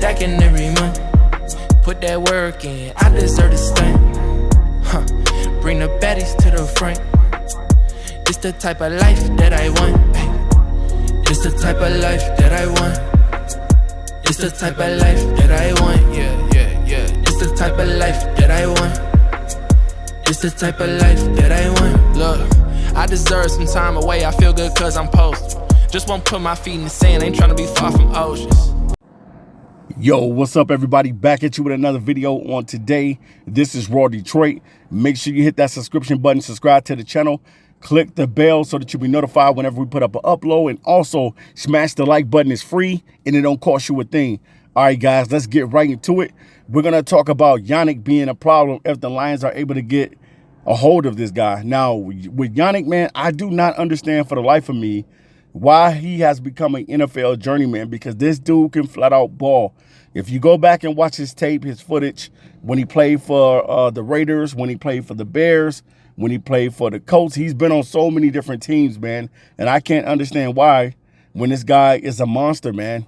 stacking every month. Put that work in, I deserve to stunt. Bring the baddies to the front. It's the type of life that I want. It's the type of life that I want. It's the type of life that I want. Yeah. It's the type of life that I want. It's the type of life that I want. Look, I deserve some time away. I feel good cause I'm posted. Just won't put my feet in the sand. Ain't trying to be far from oceans. Yo, what's up, everybody? Back at you with another video on today. This is Raw Detroit. Make sure you hit that subscription button, subscribe to the channel, click the bell so that you'll be notified whenever we put up an upload, and also smash the like button. It's free and it don't cost you a thing. All right, guys, let's get right into it. We're going to talk about Yannick being a problem if the Lions are able to get a hold of this guy. Now, with Yannick, man, I do not understand for the life of me why he has become an NFL journeyman, because this dude can flat out ball. If you go back and watch his tape, his footage, when he played for the Raiders, when he played for the Bears, when he played for the Colts, he's been on so many different teams, man. And I can't understand why, when this guy is a monster, man,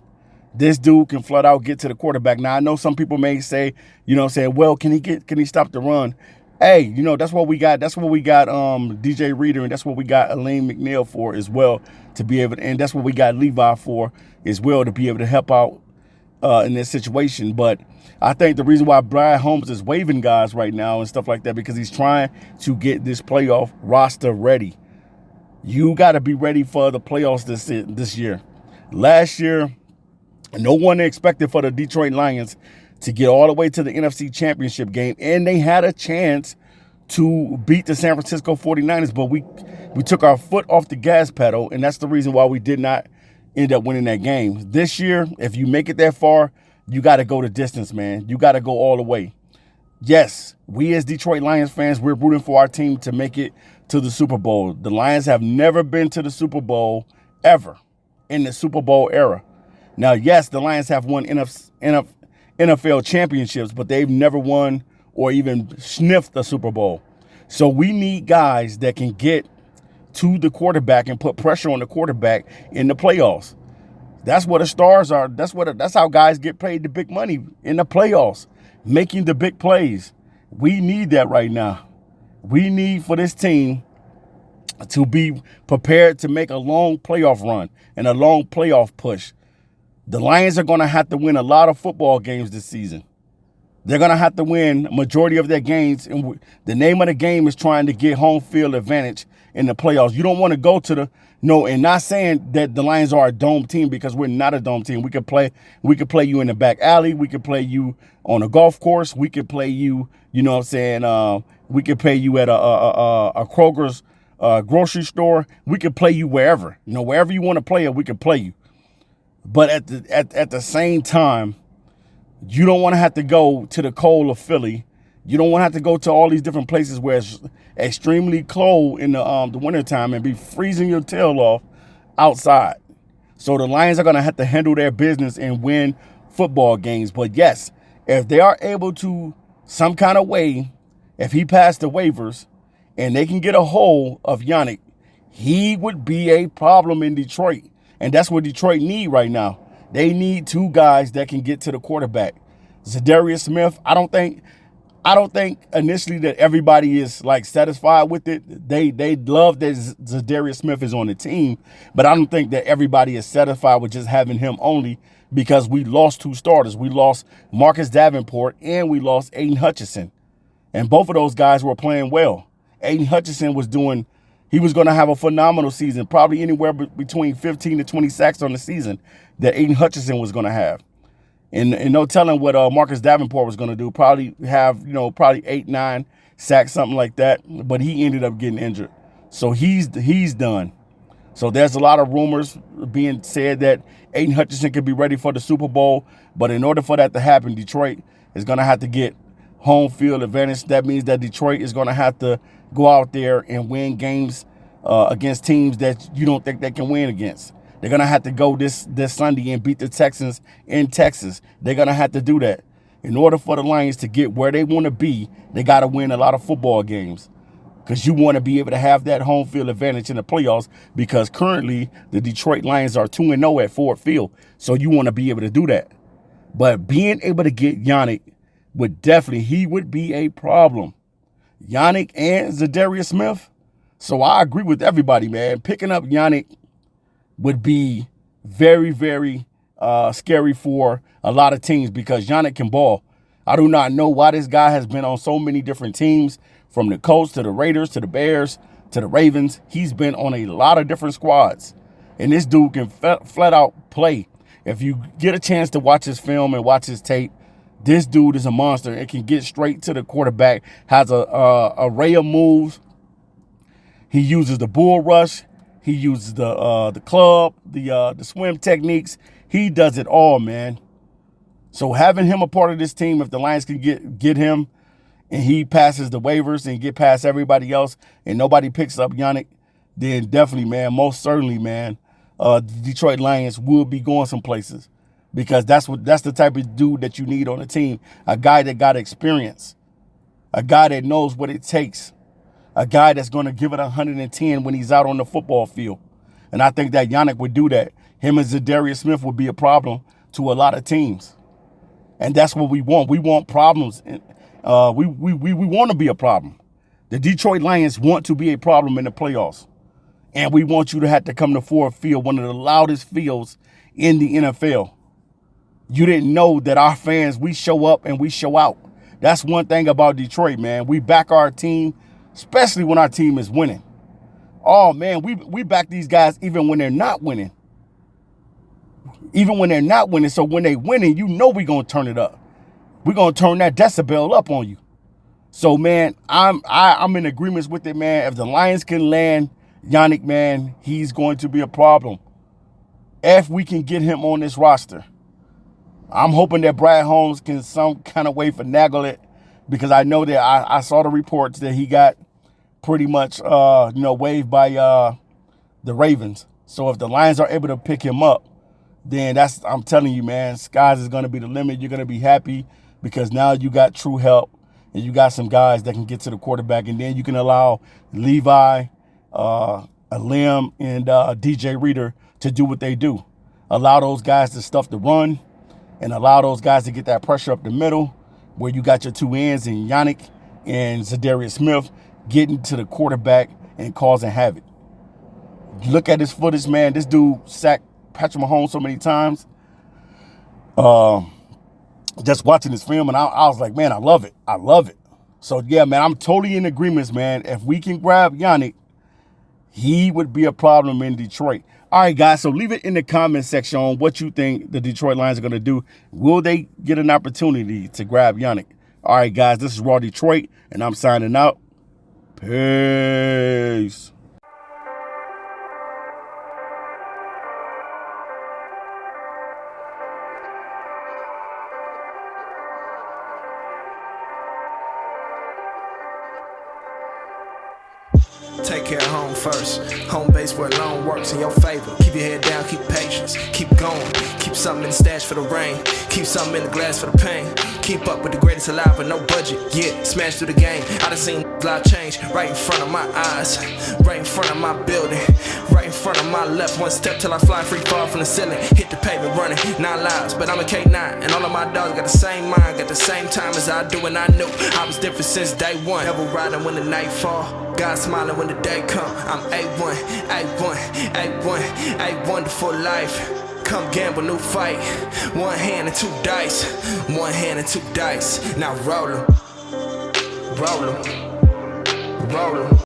this dude can flat out get to the quarterback. Now, I know some people may say, well, can he stop the run? Hey, that's what we got. That's what we got DJ Reader, and that's what we got Elaine McNeil for as well, to be able to, and that's what we got Levi for as well, to be able to help out in this situation. But I think the reason why Brian Holmes is waving guys right now and stuff like that, because he's trying to get this playoff roster ready. You got to be ready for the playoffs this year. Last year, no one expected for the Detroit Lions to get all the way to the NFC Championship game, and they had a chance to beat the San Francisco 49ers, but we took our foot off the gas pedal, and that's the reason why we did not end up winning that game. This year, if you make it that far, you got to go the distance, man. You got to go all the way. Yes, we as Detroit Lions fans, we're rooting for our team to make it to the Super Bowl. The Lions have never been to the Super Bowl ever in the Super Bowl era. Now, yes, the Lions have won NFL championships, but they've never won or even sniffed the Super Bowl. So we need guys that can get to the quarterback and put pressure on the quarterback in the playoffs. That's what the stars are. That's how guys get paid the big money in the playoffs, making the big plays. We need that right now. We need for this team to be prepared to make a long playoff run and a long playoff push. The Lions are going to have to win a lot of football games this season. They're going to have to win a majority of their games. And the name of the game is trying to get home field advantage in the playoffs. You don't want to go to and not saying that the Lions are a dome team, because we're not a dome team. We could play you in the back alley. We could play you on a golf course. We could play you, we could play you at a Kroger's grocery store. We could play you wherever. Wherever you want to play it, we could play you. But at the same time, you don't want to have to go to the cold of Philly. You don't want to have to go to all these different places where it's extremely cold in the wintertime and be freezing your tail off outside. So the Lions are going to have to handle their business and win football games. But yes, if they are able to, some kind of way, if he passed the waivers and they can get a hold of Yannick, he would be a problem in Detroit. And that's what Detroit need right now. They need two guys that can get to the quarterback. Zadarius Smith, I don't think initially that everybody is satisfied with it. They love that Zadarius Smith is on the team, but I don't think that everybody is satisfied with just having him only, because we lost two starters. We lost Marcus Davenport and we lost Aiden Hutchinson. And both of those guys were playing well. Aiden Hutchinson was going to have a phenomenal season, probably anywhere between 15 to 20 sacks on the season that Aiden Hutchinson was going to have. And no telling what Marcus Davenport was going to do. Probably have, probably 8-9 sacks, something like that. But he ended up getting injured. So he's done. So there's a lot of rumors being said that Aiden Hutchinson could be ready for the Super Bowl. But in order for that to happen, Detroit is going to have to get home field advantage. That means that Detroit is going to have to go out there and win games against teams that you don't think they can win against. They're going to have to go this Sunday and beat the Texans in Texas. They're going to have to do that. In order for the Lions to get where they want to be, they got to win a lot of football games, because you want to be able to have that home field advantage in the playoffs, because currently the Detroit Lions are 2-0 at Ford Field. So you want to be able to do that. But being able to get Yannick he would be a problem. Yannick and Zadarius Smith. So I agree with everybody, man. Picking up Yannick would be very, very scary for a lot of teams because Yannick can ball. I do not know why this guy has been on so many different teams, from the Colts to the Raiders to the Bears to the Ravens. He's been on a lot of different squads. And this dude can flat out play. If you get a chance to watch his film and watch his tape, this dude is a monster. It can get straight to the quarterback, has a array of moves. He uses the bull rush. He uses the club, the swim techniques. He does it all, man. So having him a part of this team, if the Lions can get him and he passes the waivers and get past everybody else and nobody picks up Yannick, then definitely, man, most certainly, man, the Detroit Lions will be going some places, because that's the type of dude that you need on a team. A guy that got experience, a guy that knows what it takes, a guy that's going to give it 110 when he's out on the football field. And I think that Yannick would do that. Him and Zadarius Smith would be a problem to a lot of teams. And that's what we want. We want problems. We want to be a problem. The Detroit Lions want to be a problem in the playoffs. And we want you to have to come to Ford Field, one of the loudest fields in the NFL. You didn't know that our fans, we show up and we show out. That's one thing about Detroit, man. We back our team, especially when our team is winning. Oh, man, we back these guys even when they're not winning. Even when they're not winning. So when they winning, you know we're going to turn it up. We're going to turn that decibel up on you. So, man, I'm in agreement with it, man. If the Lions can land Yannick, man, he's going to be a problem. If we can get him on this roster. I'm hoping that Brad Holmes can some kind of way finagle it, because I know that I saw the reports that he got pretty much, waived by the Ravens. So if the Lions are able to pick him up, then I'm telling you, man, skies is going to be the limit. You're going to be happy because now you got true help and you got some guys that can get to the quarterback. And then you can allow Levi, Lim, and DJ Reader to do what they do. Allow those guys to stuff the run and allow those guys to get that pressure up the middle where you got your two ends and Yannick and Zadarius Smith getting to the quarterback and causing havoc. Look at this footage, man. This dude sacked Patrick Mahomes so many times. Just watching this film, and I was like, man, I love it. I love it. So, yeah, man, I'm totally in agreement, man. If we can grab Yannick, he would be a problem in Detroit. All right, guys, so leave it in the comment section on what you think the Detroit Lions are going to do. Will they get an opportunity to grab Yannick? All right, guys, this is Raw Detroit, and I'm signing out. Peace. Take care of home first. Home base where loan works in your favor. Keep your head down, keep patience. Keep going. Keep something in the stash for the rain. Keep something in the glass for the pain. Keep up with the greatest alive with no budget. Yeah, smash through the game. I done seen life change right in front of my eyes. Right in front of my building. Right in front of my left. One step till I fly free, fall from the ceiling. Hit the pavement running, 9 lives. But I'm a K9. And all of my dogs got the same mind. Got the same time as I do. And I knew I was different since day one. Never riding when the night fall. God smiling when the day come. I'm A1, A1, A1, A1 for life. Come gamble, new fight. 1 hand and 2 dice. 1 hand and 2 dice. Now roll 'em. Roll 'em. Roll 'em.